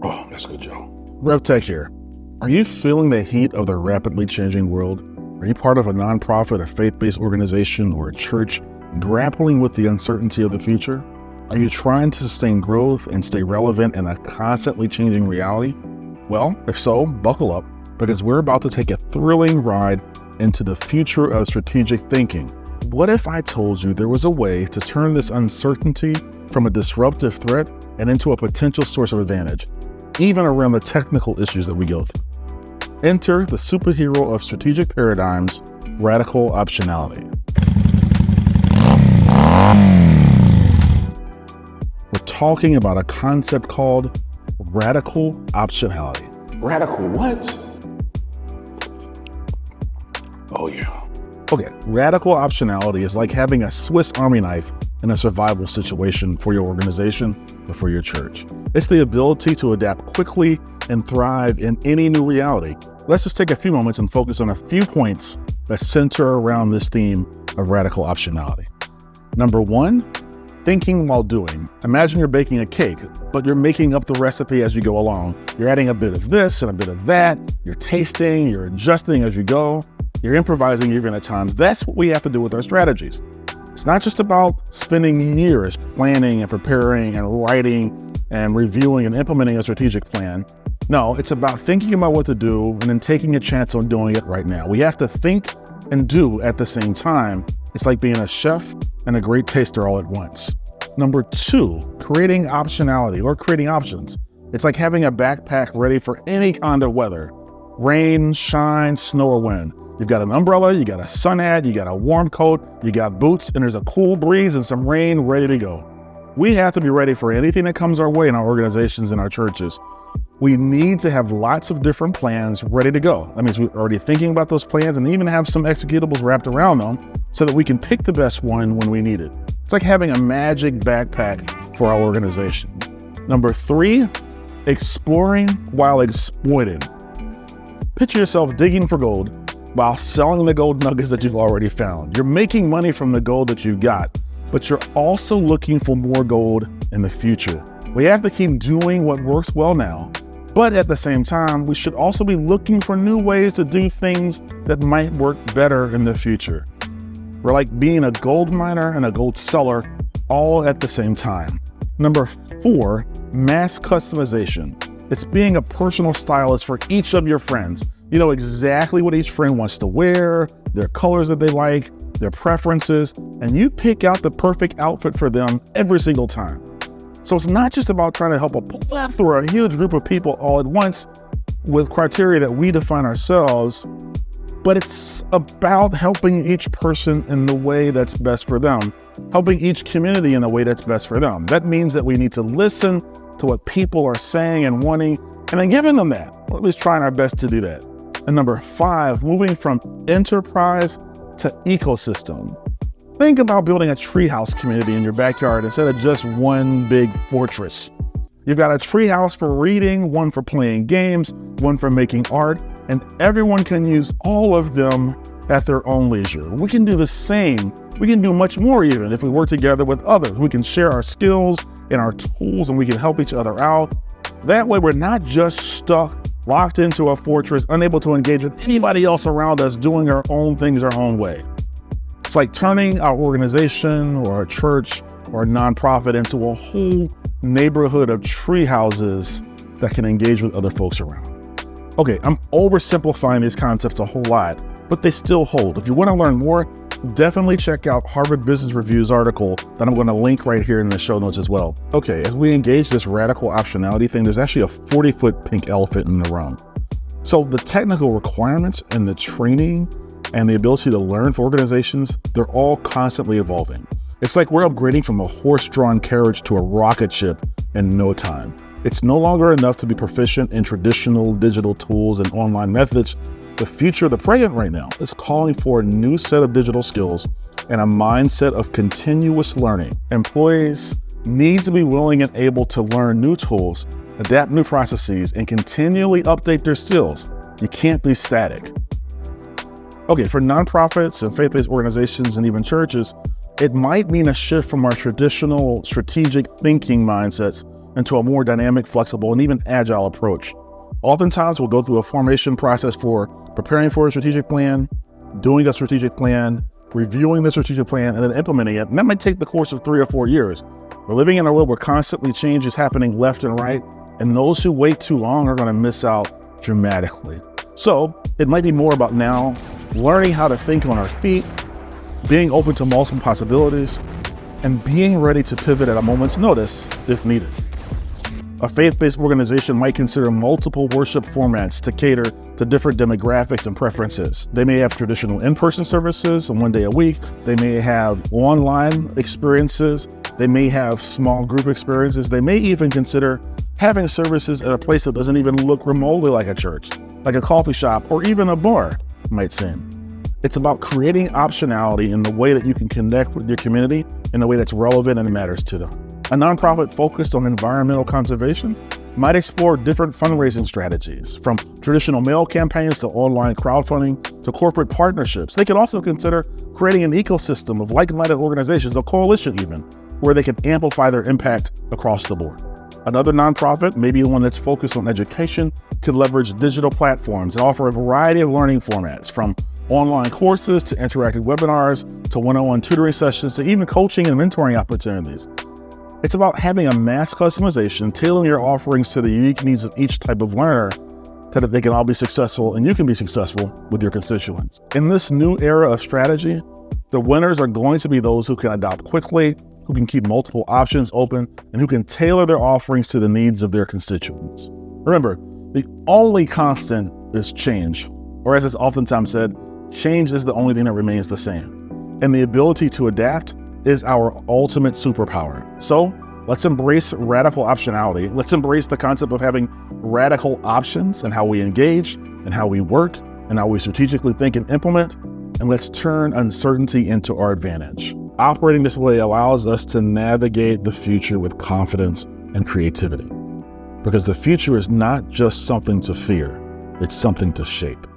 Oh, that's good, Joe. RevTech here. Are you feeling the heat of the rapidly changing world? Are you part of a nonprofit, a faith-based organization, or a church grappling with the uncertainty of the future? Are you trying to sustain growth and stay relevant in a constantly changing reality? Well, if so, buckle up, because we're about to take a thrilling ride into the future of strategic thinking. What if I told you there was a way to turn this uncertainty from a disruptive threat and into a potential source of advantage, even around the technical issues that we go through? Enter the superhero of strategic paradigms, radical optionality. We're talking about a concept called radical optionality. Radical what? Oh, yeah. Okay, radical optionality is like having a Swiss Army knife in a survival situation for your organization or for your church. It's the ability to adapt quickly and thrive in any new reality. Let's just take a few moments and focus on a few points that center around this theme of radical optionality. Number one, thinking while doing. Imagine you're baking a cake, but you're making up the recipe as you go along. You're adding a bit of this and a bit of that. You're tasting, you're adjusting as you go. You're improvising even at times. That's what we have to do with our strategies. It's not just about spending years planning and preparing and writing and reviewing and implementing a strategic plan. No, it's about thinking about what to do and then taking a chance on doing it right now. We have to think and do at the same time. It's like being a chef and a great taster all at once. Number two, creating optionality or creating options. It's like having a backpack ready for any kind of weather: rain, shine, snow, or wind. You've got an umbrella, you got a sun hat, you got a warm coat, you got boots, and there's a cool breeze and some rain ready to go. We have to be ready for anything that comes our way in our organizations and our churches. We need to have lots of different plans ready to go. That means we're already thinking about those plans and even have some executables wrapped around them so that we can pick the best one when we need it. It's like having a magic backpack for our organization. Number three, exploring while exploiting. Picture yourself digging for gold while selling the gold nuggets that you've already found. You're making money from the gold that you've got, but you're also looking for more gold in the future. We have to keep doing what works well now, but at the same time, we should also be looking for new ways to do things that might work better in the future. We're like being a gold miner and a gold seller all at the same time. Number four, mass customization. It's being a personal stylist for each of your friends. You know exactly what each friend wants to wear, their colors that they like, their preferences, and you pick out the perfect outfit for them every single time. So it's not just about trying to help a plethora, a huge group of people all at once with criteria that we define ourselves, but it's about helping each person in the way that's best for them, helping each community in the way that's best for them. That means that we need to listen to what people are saying and wanting, and then giving them that, or at least trying our best to do that. And number five, moving from enterprise to ecosystem. Think about building a treehouse community in your backyard instead of just one big fortress. You've got a treehouse for reading, one for playing games, one for making art, and everyone can use all of them at their own leisure. We can do the same. We can do much more even if we work together with others. We can share our skills and our tools, and we can help each other out. That way we're not just stuck, locked into a fortress, unable to engage with anybody else around us, doing our own things our own way. It's like turning our organization or our church or a nonprofit into a whole neighborhood of tree houses that can engage with other folks around. Okay, I'm oversimplifying these concepts a whole lot, but they still hold. If you want to learn more, definitely check out Harvard Business Review's article that I'm going to link right here in the show notes as well. Okay, as we engage this radical optionality thing, there's actually a 40-foot pink elephant in the room. So the technical requirements and the training and the ability to learn for organizations, they're all constantly evolving. It's like we're upgrading from a horse-drawn carriage to a rocket ship in no time. It's no longer enough to be proficient in traditional digital tools and online methods. The future, the present right now, is calling for a new set of digital skills and a mindset of continuous learning. Employees need to be willing and able to learn new tools, adapt new processes, and continually update their skills. You can't be static. Okay, for nonprofits and faith-based organizations and even churches, it might mean a shift from our traditional strategic thinking mindsets into a more dynamic, flexible, and even agile approach. Oftentimes, we'll go through a formation process for preparing for a strategic plan, doing a strategic plan, reviewing the strategic plan, and then implementing it. And that might take the course of 3 or 4 years. We're living in a world where constantly change is happening left and right, and those who wait too long are going to miss out dramatically. So it might be more about now learning how to think on our feet, being open to multiple possibilities, and being ready to pivot at a moment's notice if needed. A faith-based organization might consider multiple worship formats to cater to different demographics and preferences. They may have traditional in-person services 1 day a week. They may have online experiences. They may have small group experiences. They may even consider having services at a place that doesn't even look remotely like a church, like a coffee shop or even a bar, might seem. It's about creating optionality in the way that you can connect with your community in a way that's relevant and matters to them. A nonprofit focused on environmental conservation might explore different fundraising strategies, from traditional mail campaigns to online crowdfunding to corporate partnerships. They could also consider creating an ecosystem of like-minded organizations, a coalition even, where they can amplify their impact across the board. Another nonprofit, maybe one that's focused on education, could leverage digital platforms and offer a variety of learning formats, from online courses to interactive webinars to one-on-one tutoring sessions to even coaching and mentoring opportunities. It's about having a mass customization, tailoring your offerings to the unique needs of each type of learner so that they can all be successful and you can be successful with your constituents. In this new era of strategy, the winners are going to be those who can adopt quickly, who can keep multiple options open, and who can tailor their offerings to the needs of their constituents. Remember, the only constant is change, or as it's oftentimes said, change is the only thing that remains the same. And the ability to adapt is our ultimate superpower. So let's embrace radical optionality. Let's embrace the concept of having radical options in how we engage and how we work and how we strategically think and implement. And let's turn uncertainty into our advantage. Operating this way allows us to navigate the future with confidence and creativity, because the future is not just something to fear, it's something to shape.